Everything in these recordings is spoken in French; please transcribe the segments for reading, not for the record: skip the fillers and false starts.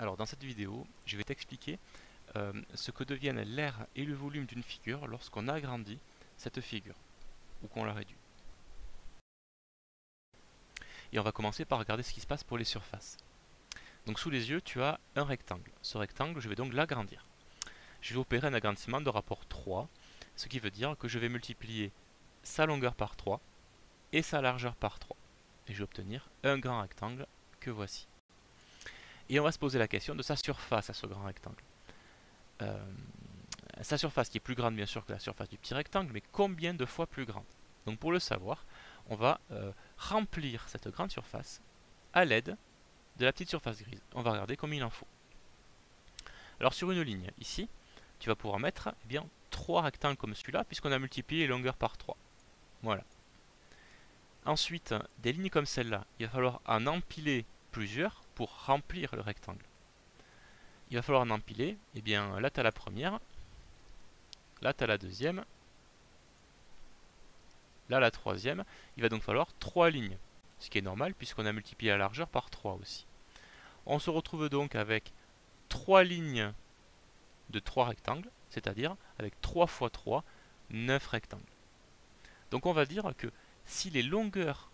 Alors dans cette vidéo, je vais t'expliquer ce que deviennent l'aire et le volume d'une figure lorsqu'on agrandit cette figure ou qu'on la réduit. Et on va commencer par regarder ce qui se passe pour les surfaces. Donc sous les yeux, tu as un rectangle. Ce rectangle, je vais donc l'agrandir. Je vais opérer un agrandissement de rapport 3, ce qui veut dire que je vais multiplier sa longueur par 3 et sa largeur par 3. Et je vais obtenir un grand rectangle que voici. Et on va se poser la question de sa surface à ce grand rectangle. Sa surface qui est plus grande bien sûr que la surface du petit rectangle, mais combien de fois plus grande? Donc pour le savoir, on va remplir cette grande surface à l'aide de la petite surface grise. On va regarder combien il en faut. Alors sur une ligne, ici, tu vas pouvoir mettre bien 3 rectangles comme celui-là, puisqu'on a multiplié les longueurs par 3. Voilà. Ensuite, des lignes comme celle-là, il va falloir en empiler plusieurs pour remplir le rectangle. Il va falloir en empiler, et bien là tu as la première, là tu as la deuxième, là la troisième. Il va donc falloir 3 lignes, ce qui est normal puisqu'on a multiplié la largeur par 3 aussi. On se retrouve donc avec 3 lignes de 3 rectangles, c'est-à-dire avec 3 fois 3, 9 rectangles. Donc on va dire que si les longueurs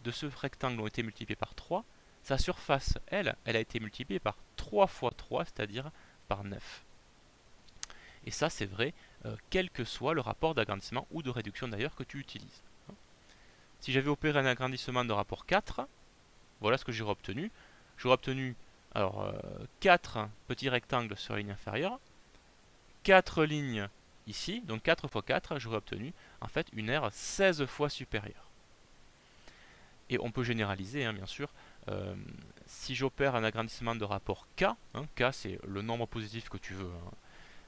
de ce rectangle ont été multipliées par 3, sa surface, elle a été multipliée par 3 fois 3, c'est-à-dire par 9. Et ça c'est vrai, quel que soit le rapport d'agrandissement ou de réduction d'ailleurs que tu utilises. Si j'avais opéré un agrandissement de rapport 4, voilà ce que j'aurais obtenu. J'aurais obtenu alors, 4 petits rectangles sur la ligne inférieure, 4 lignes ici, donc 4 fois 4, j'aurais obtenu en fait une aire 16 fois supérieure. Et on peut généraliser, hein, bien sûr. Si j'opère un agrandissement de rapport K, hein, K c'est le nombre positif que tu veux, hein,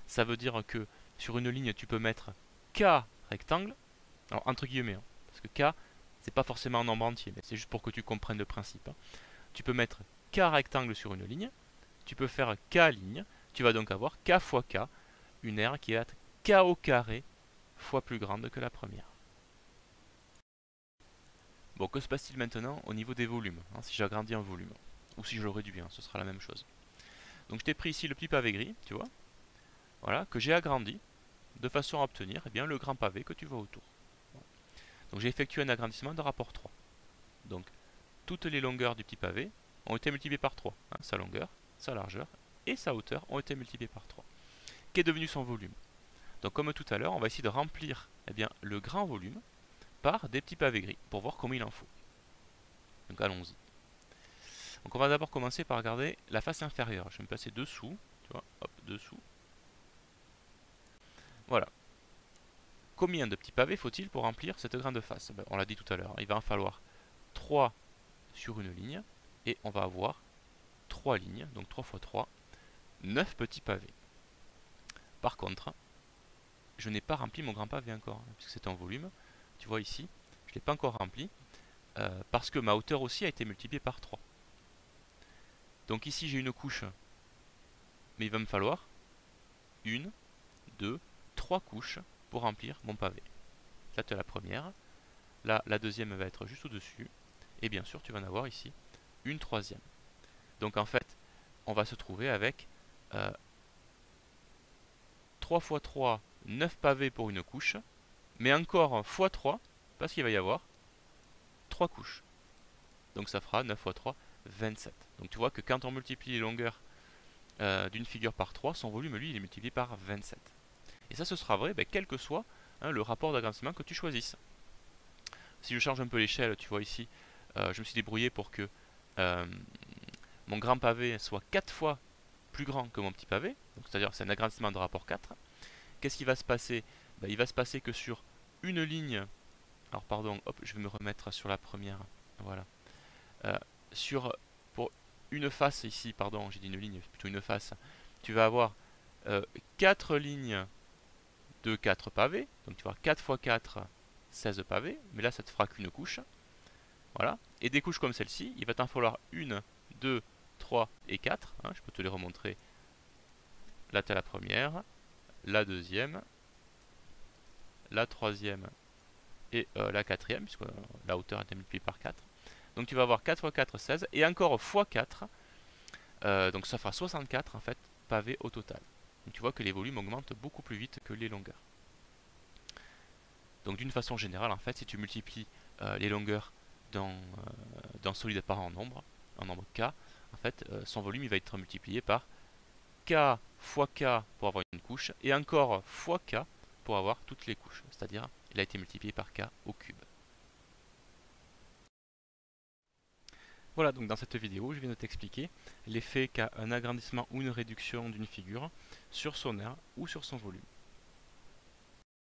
ça veut dire que sur une ligne tu peux mettre K rectangles, alors entre guillemets, hein, parce que K c'est pas forcément un nombre entier, mais c'est juste pour que tu comprennes le principe. Hein. Tu peux mettre K rectangle sur une ligne, tu peux faire K ligne, tu vas donc avoir K fois K, une aire qui va être K au carré fois plus grande que la première. Bon, que se passe-t-il maintenant au niveau des volumes, hein, si j'agrandis un volume, ou si je le réduis, hein, ce sera la même chose. Donc je t'ai pris ici le petit pavé gris, tu vois, voilà, que j'ai agrandi, de façon à obtenir eh bien, le grand pavé que tu vois autour. Donc j'ai effectué un agrandissement de rapport 3. Donc toutes les longueurs du petit pavé ont été multipliées par 3. Hein, sa longueur, sa largeur et sa hauteur ont été multipliées par 3. Qu'est devenu son volume? Donc comme tout à l'heure, on va essayer de remplir eh bien, le grand volume par des petits pavés gris pour voir combien il en faut. Donc allons-y. Donc on va d'abord commencer par regarder la face inférieure. Je vais me placer dessous, tu vois, hop, dessous. Voilà. Combien de petits pavés faut-il pour remplir cette grande face? On l'a dit tout à l'heure, il va en falloir 3 sur une ligne, et on va avoir 3 lignes, donc 3 fois 3, 9 petits pavés. Par contre, je n'ai pas rempli mon grand pavé encore, puisque c'est en volume. Tu vois ici, je ne l'ai pas encore rempli, parce que ma hauteur aussi a été multipliée par 3. Donc ici j'ai une couche, mais il va me falloir 1, 2, 3 couches pour remplir mon pavé. Là tu as la première, là la deuxième va être juste au-dessus, et bien sûr tu vas en avoir ici une troisième. Donc en fait, on va se trouver avec 3 x 3, 9 pavés pour une couche, mais encore x 3, parce qu'il va y avoir 3 couches. Donc ça fera 9 x 3, 27. Donc tu vois que quand on multiplie les longueurs d'une figure par 3, son volume, lui, il est multiplié par 27. Et ça, ce sera vrai, quel que soit le rapport d'agrandissement que tu choisisses. Si je change un peu l'échelle, tu vois ici, je me suis débrouillé pour que mon grand pavé soit 4 fois plus grand que mon petit pavé, c'est-à-dire c'est un agrandissement de rapport 4. Qu'est-ce qui va se passer? Il va se passer que sur une ligne, alors pardon, hop, je vais me remettre sur la première, voilà. Pour une face ici, pardon, j'ai dit une ligne, plutôt une face, tu vas avoir 4 lignes de 4 pavés, donc tu vas avoir 4 x 4, 16 pavés, mais là ça te fera qu'une couche, voilà. Et des couches comme celle-ci, il va t'en falloir 1, 2, 3 et 4, hein, je peux te les remontrer. Là tu as la première, la deuxième, la troisième et la quatrième, puisque la hauteur est multipliée par 4. Donc tu vas avoir 4 x 4, 16, et encore x 4, Donc ça fera 64 en fait pavés au total. Donc tu vois que les volumes augmentent beaucoup plus vite que les longueurs. Donc d'une façon générale, en fait, si tu multiplies les longueurs d'un solide par un nombre k, en fait, son volume il va être multiplié par k fois k pour avoir une couche, et encore fois k pour avoir toutes les couches. C'est-à-dire, il a été multiplié par k au cube. Voilà, donc dans cette vidéo, je viens de t'expliquer l'effet qu'a un agrandissement ou une réduction d'une figure sur son aire ou sur son volume.